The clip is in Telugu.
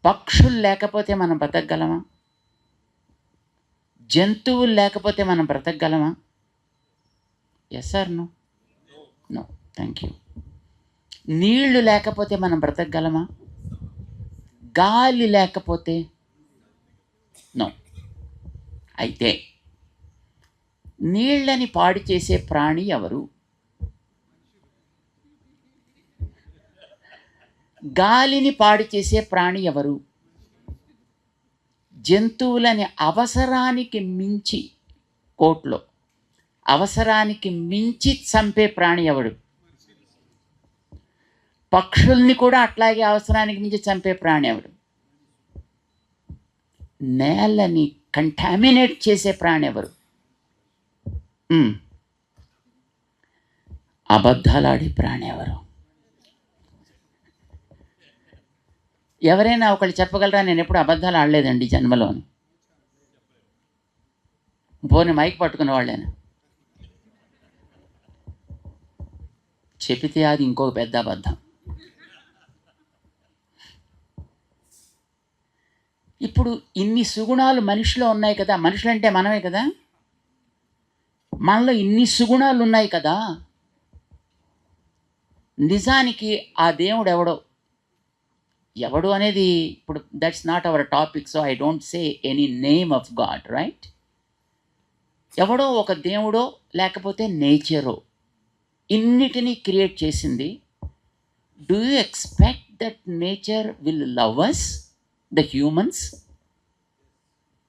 పక్షులు లేకపోతే మనం బ్రతకగలమా? జంతువులు లేకపోతే మనం బ్రతకగలమా? Yes or no? No. Thank you. నీళ్లు లేకపోతే మనం బ్రతకగలమా? గాలి లేకపోతే? నో. అయితే నీళ్ళని పాడు చేసే ప్రాణి ఎవరు? గాలిని పాడు చేసే ప్రాణి ఎవరు? జంతువులని అవసరానికి మించి, కోర్టులో అవసరానికి మించి చంపే ప్రాణి ఎవడు? పక్షుల్ని కూడా అట్లాగే అవసరానికి మించి చంపే ప్రాణి ఎవడు? నేలని కంటామినేట్ చేసే ప్రాణి ఎవరు? అబద్ధాలాడే ప్రాణి ఎవరు? ఎవరైనా ఒకళ్ళు చెప్పగలరా నేను ఎప్పుడు అబద్ధాలు ఆడలేదండి జన్మలో అని? పోనీ మైక్ పట్టుకున్న వాళ్ళేనా? చెబితే అది ఇంకొక పెద్ద అబద్ధం. ఇప్పుడు ఇన్ని సుగుణాలు మనిషిలో ఉన్నాయి కదా, మనుషులంటే మనమే కదా, మనలో ఇన్ని సుగుణాలు ఉన్నాయి కదా, నిజానికి ఆ దేవుడు ఎవడు అనేది ఇప్పుడు that's not our topic, so I don't say any name of god, right? ఎవడో ఒక దేవుడో లేకపోతే నేచరో ఇన్నిటినీ క్రియేట్ చేసింది. Do you expect that nature will love us, the humans?